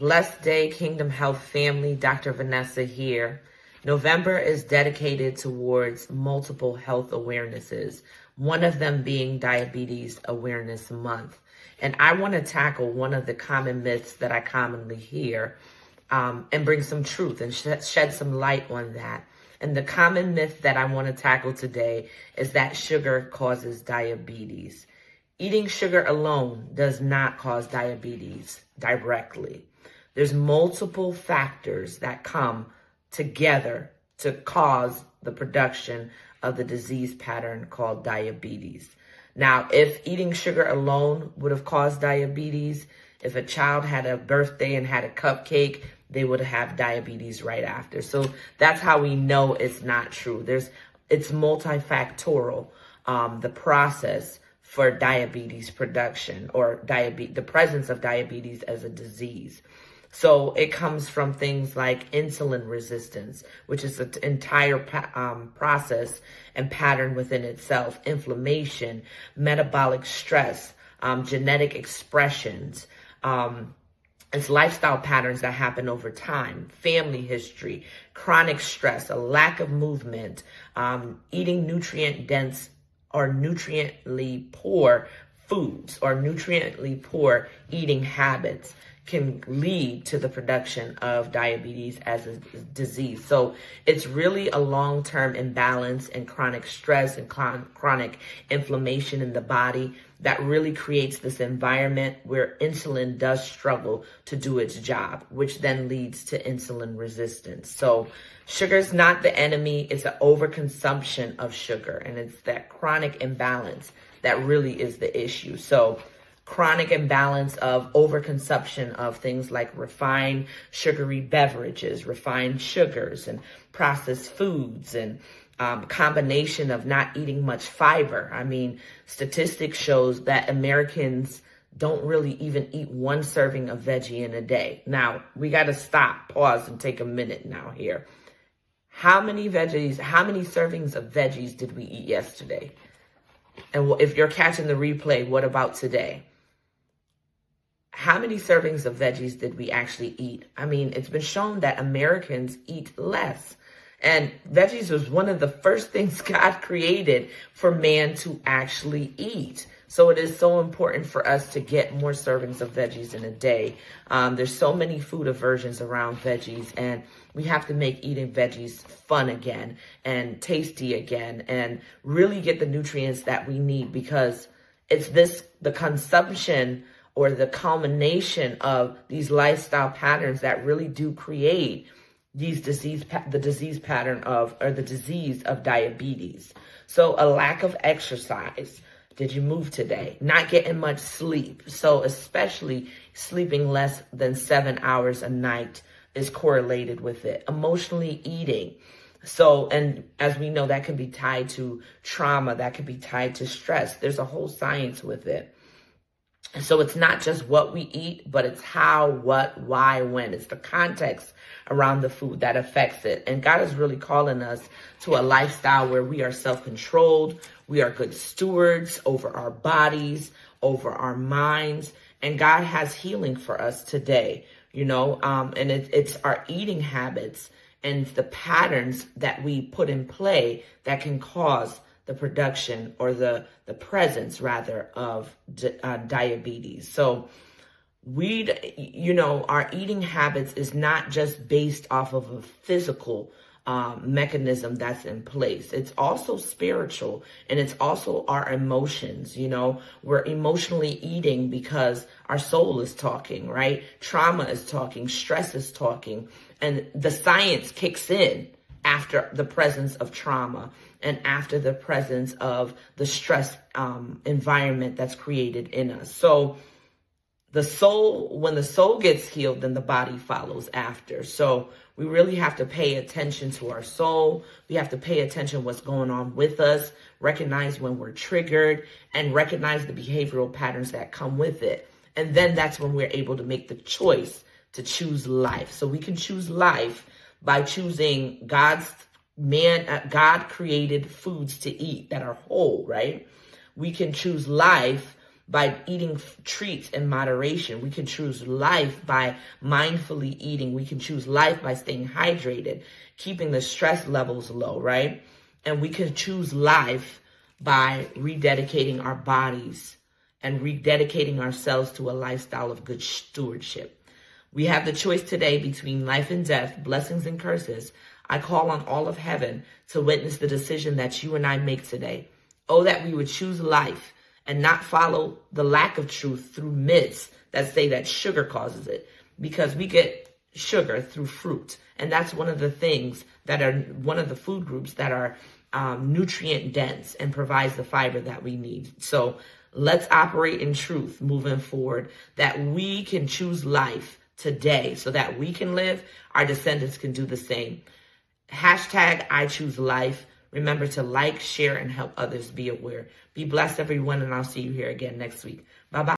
Blessed day, Kingdom Health family. Dr. Vanessa here. November is dedicated towards multiple health awarenesses, one of them being Diabetes Awareness Month. And I want to tackle one of the common myths that I commonly hear and bring some truth and shed some light on that. And the common myth that I want to tackle today is that sugar causes diabetes. Eating sugar alone does not cause diabetes directly. There's multiple factors that come together to cause the production of the disease pattern called diabetes. Now, if eating sugar alone would have caused diabetes, if a child had a birthday and had a cupcake, they would have diabetes right after. So that's how we know it's not true. It's multifactorial, the process for diabetes production or the presence of diabetes as a disease. So it comes from things like insulin resistance, which is an entire process and pattern within itself, inflammation, metabolic stress, genetic expressions, it's lifestyle patterns that happen over time, family history, chronic stress, a lack of movement, eating nutrient-dense or nutriently poor foods or nutriently poor eating habits can lead to the production of diabetes as a disease. So it's really a long-term imbalance and chronic stress and chronic inflammation in the body that really creates this environment where insulin does struggle to do its job, which then leads to insulin resistance. So sugar is not the enemy. It's an overconsumption of sugar, and it's that chronic imbalance that really is the issue. So chronic imbalance of overconsumption of things like refined sugary beverages, refined sugars, and processed foods, and combination of not eating much fiber. I mean, statistics shows that Americans don't really even eat one serving of veggie in a day. Now, we got to stop, pause, and take a minute now here. How many servings of veggies did we eat yesterday? And if you're catching the replay, what about today? How many servings of veggies did we actually eat? I mean, it's been shown that Americans eat less. And veggies was one of the first things God created for man to actually eat. So it is so important for us to get more servings of veggies in a day. There's so many food aversions around veggies, and we have to make eating veggies fun again and tasty again and really get the nutrients that we need, because it's the consumption or the culmination of these lifestyle patterns that really do create the disease pattern of diabetes. So a lack of exercise. Did you move today? Not getting much sleep. So especially sleeping less than 7 hours a night is correlated with it. Emotionally eating. So, and as we know, that can be tied to trauma. That can be tied to stress. There's a whole science with it. So it's not just what we eat, but it's how, what, why, when. It's the context around the food that affects it. And God is really calling us to a lifestyle where we are self-controlled. We are good stewards over our bodies, over our minds. And God has healing for us today, and it's our eating habits and the patterns that we put in play that can cause the production or the presence rather of diabetes. So our eating habits is not just based off of a physical mechanism that's in place. It's also spiritual, and it's also our emotions. We're emotionally eating because our soul is talking, right? Trauma is talking, stress is talking, and the science kicks in after the presence of trauma and after the presence of the stress environment that's created in us. So when the soul gets healed, then the body follows after. So we really have to pay attention to our soul. We have to pay attention what's going on with us, recognize when we're triggered, and recognize the behavioral patterns that come with it. And then that's when we're able to make the choice to choose life. So we can choose life by choosing God created foods to eat that are whole, right? We can choose life by eating treats in moderation. We can choose life by mindfully eating. We can choose life by staying hydrated, keeping the stress levels low, right? And we can choose life by rededicating our bodies and rededicating ourselves to a lifestyle of good stewardship. We have the choice today between life and death, blessings and curses. I call on all of heaven to witness the decision that you and I make today. Oh, that we would choose life and not follow the lack of truth through myths that say that sugar causes it, because we get sugar through fruit. And that's one of the things that are one of the food groups that are nutrient dense and provides the fiber that we need. So let's operate in truth moving forward, that we can choose life today so that we can live, our descendants can do the same. Hashtag I choose life. Remember to like, share, and help others be aware. Be blessed, everyone, and I'll see you here again next week. Bye-bye.